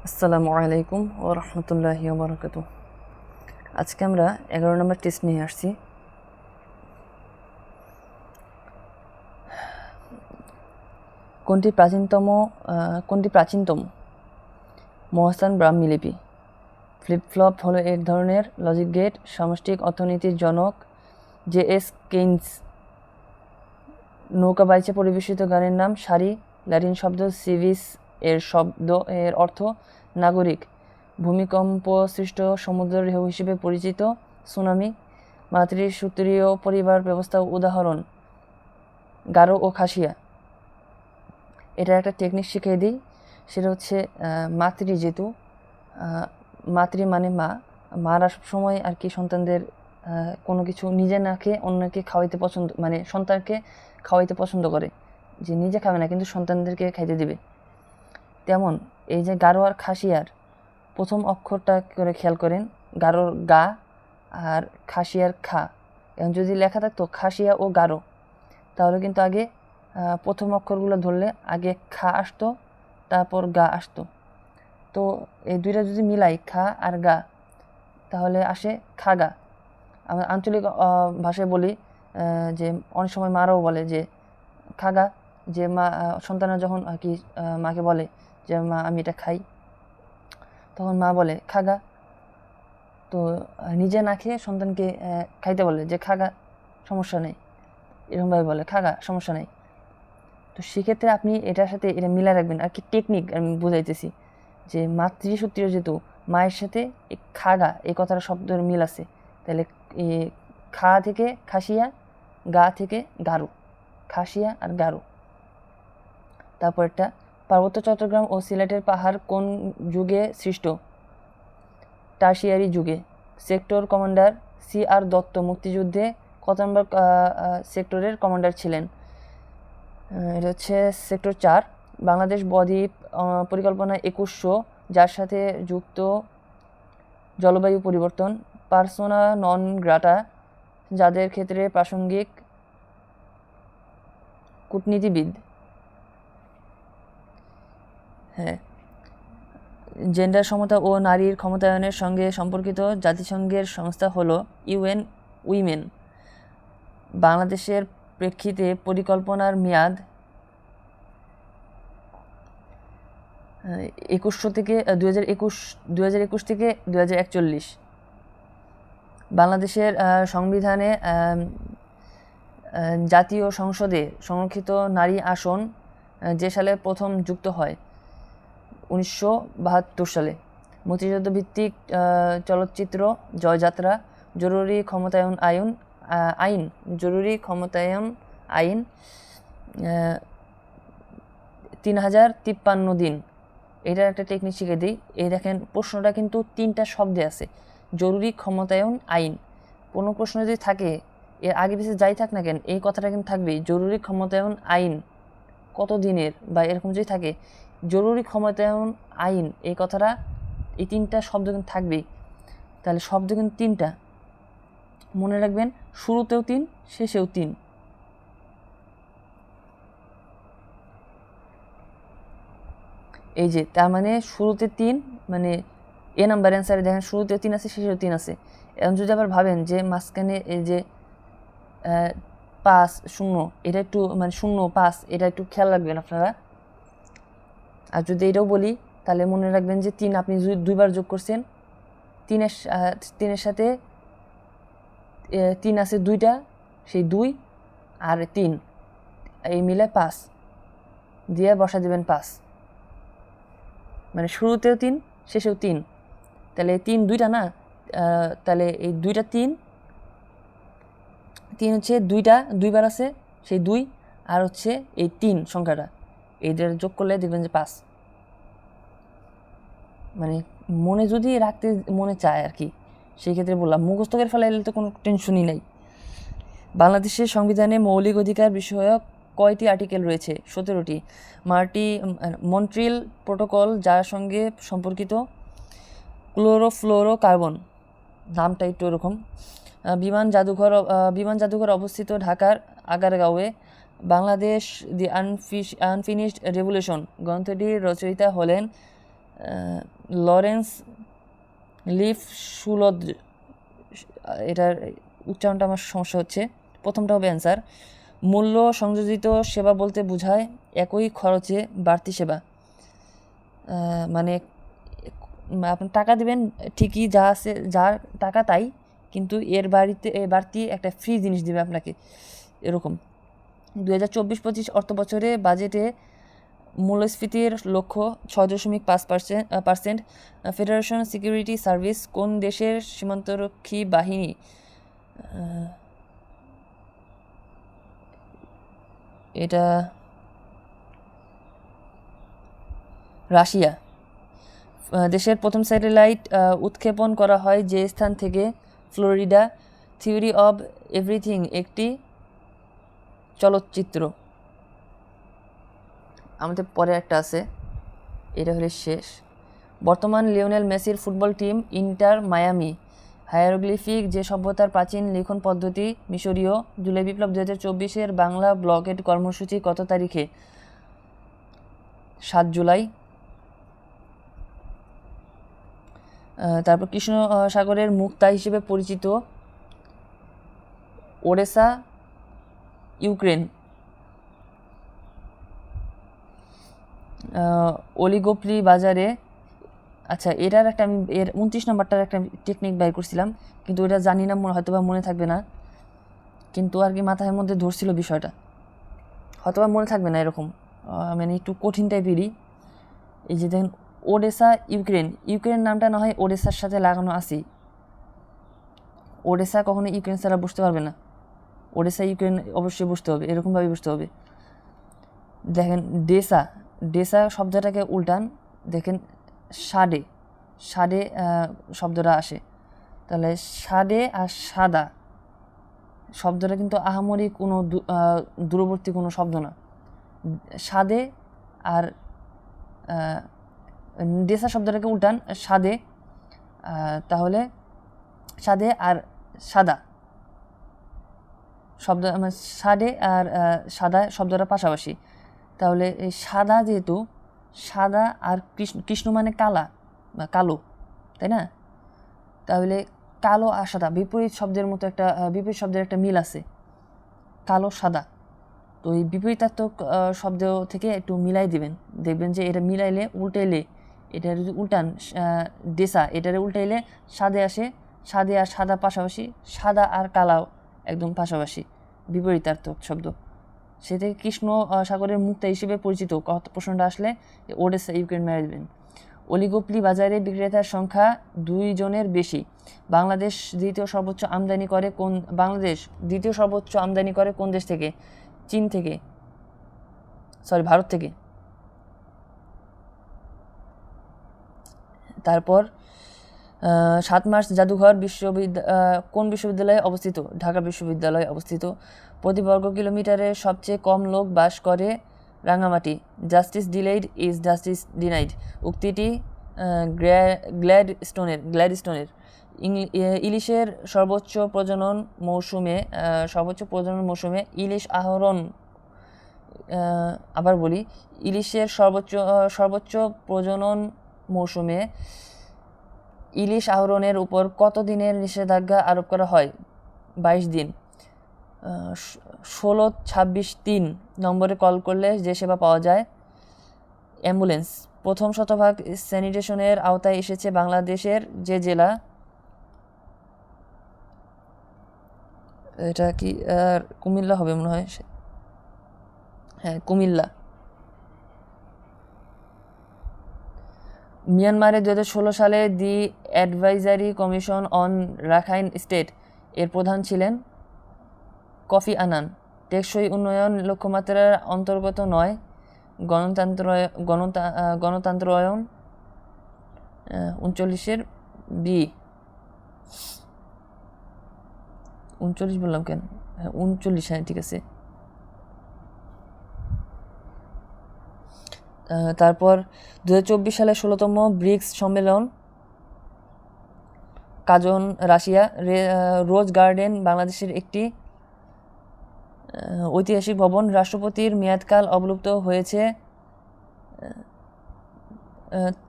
আসসালামু আলাইকুম ও রহমতুল্লাহি ওয়া বারাকাতুহু। আজকে আমরা 11 নম্বর টেস্ট নিয়ে আসছি। কোনটি প্রাচীনতম মহাস্থান ব্রাহ্মী লিপি? ফ্লিপ-ফ্লপ হলো এক ধরনের লজিক গেট। সামষ্টিক অর্থনীতির জনক জে.এস. কেইনস নৌকা বাইচে পরিবেশিত গানের নাম সারি। ল্যাটিন শব্দ সিভিস এর অর্থ নাগরিক। ভূমিকম্প সৃষ্ট সমুদ্রের ঢেউ হিসেবে পরিচিত সুনামি। মাতৃসূত্রীয় পরিবার ব্যবস্থা উদাহরণ গারো ও খাসিয়া। এটা একটা টেকনিক শিখিয়ে দিই, সেটা হচ্ছে মাতৃ, যেহেতু মাতৃ মানে মারা সবসময় আর কি সন্তানদের কোনো কিছু নিজে না খেয়ে অন্যকে খাওয়াইতে পছন্দ, মানে সন্তানকে খাওয়াইতে পছন্দ করে, যে নিজে খাবে না কিন্তু সন্তানদেরকে খাইতে দিবে। তেমন এই যে গারো আর খাসিয়ার প্রথম অক্ষরটা করে খেয়াল করেন, গারোর গা আর খাসিয়ার খা। এখন যদি লেখা থাকতো খাসিয়া ও গারো, তাহলে কিন্তু আগে প্রথম অক্ষরগুলো ধরলে আগে খা আসতো, তারপর গা আসতো। তো এই দুইটা যদি মিলাই খা আর গা, তাহলে আসে খাগা। আমরা আঞ্চলিক ভাষায় বলি যে অনেক সময় মারাও বলে যে খাগা, যে মা সন্তানরা যখন আর কি মাকে বলে যে মা আমি এটা খাই, তখন মা বলে খাগা। তো নিজে না খেয়ে সন্তানকে খাইতে বলে যে খাগা, সমস্যা নেই, এরকমভাবে বলে খাগা, সমস্যা নেই। তো সেক্ষেত্রে আপনি এটার সাথে এটা মিলাই রাখবেন। আর কি টেকনিক আমি বুঝাইতেছি যে মাতৃসূত্রীয় যেহেতু মায়ের সাথে খাগা এই কথাটা শব্দের মিল আছে, তাহলে খা থেকে খাসিয়া, গা থেকে গারো, খাসিয়া আর গারো। তারপর একটা পার্বত্য চট্টগ্রাম ও সিলেটের পাহাড় কোন যুগে সৃষ্ট? টারশিয়ারি যুগে। Sector commander সি.আর. দত্ত মুক্তিযুদ্ধে কত নম্বর সেক্টরের কমান্ডার ছিলেন? এটা হচ্ছে সেক্টর 4। বাংলাদেশ বদ্বীপ পরিকল্পনা 2100 যার সাথে যুক্ত জলবায়ু পরিবর্তন। পার্সোনা নন গ্রাটা যাদের ক্ষেত্রে প্রাসঙ্গিক কূটনীতিবিদ। হ্যাঁ, জেন্ডার সমতা ও নারীর ক্ষমতায়নের সঙ্গে সম্পর্কিত জাতিসংঘের সংস্থা হলো ইউএন উইমেন। বাংলাদেশের প্রেক্ষিতে পরিকল্পনার মেয়াদ 2100 থেকে 2021 থেকে 2041। বাংলাদেশের সংবিধানে জাতীয় সংসদে সংরক্ষিত নারী আসন যে সালে প্রথম যুক্ত হয়? 1972 সালে। মুক্তিযুদ্ধ ভিত্তিক চলচ্চিত্র জয়যাত্রা। জরুরি ক্ষমতায়ন আইন জরুরি ক্ষমতায়ন আইন 3053 দিন। এটার একটা টেকনিক শিখে দিই। এই দেখেন প্রশ্নটা কিন্তু 3টা শব্দে আছে, জরুরি ক্ষমতায়ন আইন। কোনো প্রশ্ন যদি থাকে এর আগে পিছিয়ে যাই থাক না কেন, এই কথাটা কিন্তু থাকবেই, জরুরি ক্ষমতায়ন আইন কত দিনের, বা এরকম যদি থাকে জরুরি ক্ষমতায়ন আইন, এই কথাটা এই 3টা শব্দ কিন্তু থাকবেই। তাহলে শব্দ কিন্তু 3টা, মনে রাখবেন, শুরুতেও 3, শেষেও 3। এই যে তার মানে শুরুতে 3, মানে এ নাম্বার অ্যান্সারে দেখেন শুরুতেও 3 আছে, শেষেও 3 আছে। এখন যদি আবার ভাবেন যে মাঝখানে এই যে 5 0, এটা একটু মানে 0 5, এটা একটু খেয়াল রাখবেন আপনারা। আর যদি এটাও বলি তাহলে মনে রাখবেন যে 3 আপনি দুইবার যোগ করছেন, 3-এর সাথে 3 আছে 2টা, সেই 2 আর 3 এই মিলে 5 দিয়ে বসা দিবেন 5, মানে শুরুতেও 3, শেষেও 3। তাহলে 3 2টা না, তাহলে এই 2টা 3 হচ্ছে 2টা দুইবার আছে, সেই 2 আর হচ্ছে এই 3 সংখ্যাটা, এইটার যোগ করলে দেখবেন যে 5। মানে মনে যদি রাখতে মনে চায় আর কি, সেই ক্ষেত্রে বললাম, মুখস্থ করে ফেলাইলে তো কোনো টেনশনই নাই। বাংলাদেশের সংবিধানে মৌলিক অধিকার বিষয়ক কয়টি আর্টিকেল রয়েছে? 17টি। মন্ট্রিল প্রোটোকল যার সঙ্গে সম্পর্কিত? ক্লোরোফ্লোরোকার্বন, নামটা একটু এরকম। বিমান জাদুঘর অবস্থিত ঢাকার আগারগাঁওয়ে। বাংলাদেশ দি আনফিনিশড রেভলিউশন গ্রন্থটির রচয়িতা হলেন লরেন্স লিফ সুলদ, এটার উচ্চারণটা আমার সমস্যা হচ্ছে, প্রথমটা হবে অ্যান্সার। মূল্য সংযোজিত সেবা বলতে বোঝায় একই খরচে বাড়তি সেবা, মানে আপনি টাকা দিবেন ঠিকই, যা আছে যার টাকা তাই, কিন্তু এর বাড়তি একটা ফ্রি জিনিস দিবে আপনাকে, এরকম। 2024-25 অর্থ বছরে বাজেটে মূল্যস্ফীতির লক্ষ্য 6.5%। ফেডারেশন সিকিউরিটি সার্ভিস কোন দেশের সীমান্তরক্ষী বাহিনী? এটা রাশিয়া। দেশের প্রথম স্যাটেলাইট উৎক্ষেপণ করা হয় যে স্থান থেকে? ফ্লোরিডা। থিওরি অব এভরিথিং একটি চলচ্চিত্র। আমাদের পরে একটা আছে, এটা হলে শেষ। বর্তমান লিওনেল মেসির football team inter Miami. Hieroglyphic যে সভ্যতার প্রাচীন লিখন পদ্ধতি মিশরীয়। জুলাই বিপ্লব 2024-এর বাংলা ব্লকেট কর্মসূচি কত তারিখে? 7 জুলাই। তারপর কৃষ্ণ সাগরের মুক্তা হিসেবে পরিচিত ওডেসা, ইউক্রেন। অলিগোপলি বাজারে, আচ্ছা এটার একটা আমি এর 29 নম্বরটার একটা টেকনিক বাইর করছিলাম, কিন্তু এটা জানি না, হয়তো বা মনে থাকবে না, কিন্তু আর কি মাথার মধ্যে ধরছিল বিষয়টা, হয়তো বা মনে থাকবে না এরকম, মানে একটু কঠিন টাইপেরই। এই যে দেখেন ওডেসা, ইউক্রেন। ইউক্রেন নামটা না হয় ওডেসার সাথে লাগানো আছে, ওডেসা কখনো ইউক্রেন ছাড়া বুঝতে পারবে না, ওডেসা ইউক্রেন অবশ্যই বুঝতে হবে, এরকমভাবে বুঝতে হবে। দেখেন ডেসা, ডেসা শব্দটাকে উল্টান, দেখেন সাডে, সাডে শব্দটা আসে, তাহলে সাডে আর সাদা শব্দটা কিন্তু আহামরি কোনো দূরবর্তী কোনো শব্দ না। সাদে আর ডেসা শব্দটাকে উল্টান সাদে, তাহলে সাদে আর সাদা শব্দ, মানে সাদে আর সাদা শব্দটা পাশাপাশি, তাহলে এই সাদা, যেহেতু সাদা আর কৃষ্ণ মানে কালা বা কালো, তাই না? তাহলে কালো আর সাদা বিপরীত শব্দের মতো একটা বিপরীত শব্দের একটা মিল আছে, কালো সাদা। তো এই বিপরীতাত্মক শব্দ থেকে একটু মিলাই দিবেন, দেখবেন যে এটা মিলাইলে উল্টাইলে, এটা যদি উল্টান ডেসা, এটারে উল্টাইলে সাদে আসে, সাদে আর সাদা পাশাপাশি, সাদা আর কালাও একদম পাশাপাশি, বিপরীতাত্মক শব্দ। সে থেকে কৃষ্ণ সাগরের মুক্তা হিসেবে পরিচিত প্রশ্নটা আসলে ওডেসা, ইউক্রেন মেরে দেবেন। অলিগোপলি বাজারে বিক্রেতার সংখ্যা 2 জনের বেশি। বাংলাদেশ দ্বিতীয় সর্বোচ্চ আমদানি করে কোন দেশ থেকে? চীন থেকে, ভারত থেকে। তারপর 7 মার্চ জাদুঘর কোন বিশ্ববিদ্যালয়ে অবস্থিত? ঢাকা বিশ্ববিদ্যালয়ে অবস্থিত। প্রতি বর্গ কিলোমিটারে সবচেয়ে কম লোক বাস করে Rangamati. Justice delayed is justice denied উক্তিটি গ্ল্যাডস্টোনের। ইলিশের সর্বোচ্চ প্রজনন মৌসুমে ইলিশ আহরণ, আবার বলি, ইলিশের সর্বোচ্চ প্রজনন মৌসুমে ইলিশ আহরণের উপর কত দিনের নিষেধাজ্ঞা আরোপ করা হয়? 22 দিন। 1626-3 নম্বরে কল করলে যে সেবা পাওয়া যায়? অ্যাম্বুলেন্স। প্রথম শতভাগ স্যানিটেশনের আওতায় এসেছে বাংলাদেশের যে জেলা? এটা কি কুমিল্লা হবে মনে হয়, হ্যাঁ কুমিল্লা। মিয়ানমারে 2016 সালে the advisory commission on Rakhine state এর প্রধান ছিলেন কফি আনান। টেকসই উন্নয়ন লক্ষ্যমাত্রার অন্তর্গত নয়। গণতন্ত্রায়ন 39-এর বি। 39 বললাম কেন? 39, হ্যাঁ ঠিক আছে। তারপর 2024 সালে 16তম ব্রিক্স সম্মেলন কাজন, রাশিয়া। রোজ গার্ডেন বাংলাদেশের একটি ঐতিহাসিক ভবন। রাষ্ট্রপতির মেয়াদকাল অবলুপ্ত হয়েছে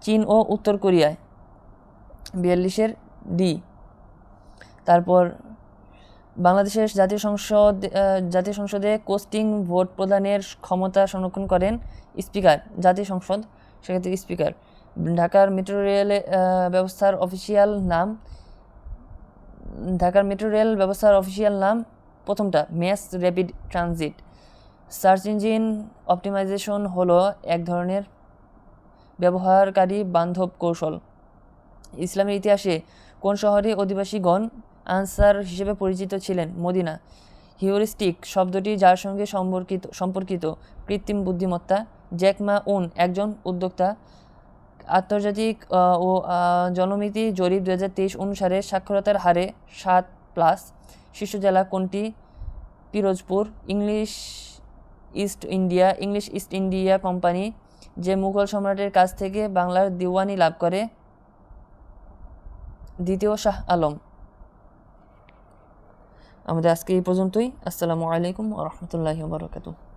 চীন ও উত্তর কোরিয়ায় 42-এর ডি। তারপর বাংলাদেশের জাতীয় সংসদে কোস্টিং ভোট প্রদানের ক্ষমতা সংরক্ষণ করেন স্পিকার, জাতীয় সংসদ সেক্ষেত্রে স্পিকার। ঢাকার মেট্রো রেল ব্যবস্থার অফিসিয়াল নাম প্রথমটা mass rapid transit. Search engine optimisation হলো এক ধরনের ব্যবহারকারী বান্ধব কৌশল। ইসলামের ইতিহাসে কোন শহরে অধিবাসীগণ আনসার হিসেবে পরিচিত ছিলেন? মদিনা। হিউরিস্টিক শব্দটি যার সঙ্গে সম্পর্কিত? কৃত্রিম বুদ্ধিমত্তা। জ্যাক মা উন একজন উদ্যোক্তা। আন্তর্জাতিক ও জনমিতি জরিপ 2023 অনুসারে সাক্ষরতার হারে 7+। শীর্ষ জেলা কোনটি? Pirojpur. English east India company যে মুঘল সম্রাটের কাছ থেকে বাংলার দিওয়ানি লাভ করে? দ্বিতীয় শাহ আলম। আমাদের আজকে এই পর্যন্তই। আসসালামু আলাইকুম ওয়া রাহমাতুল্লাহি ওয়া বারাকাতুহু।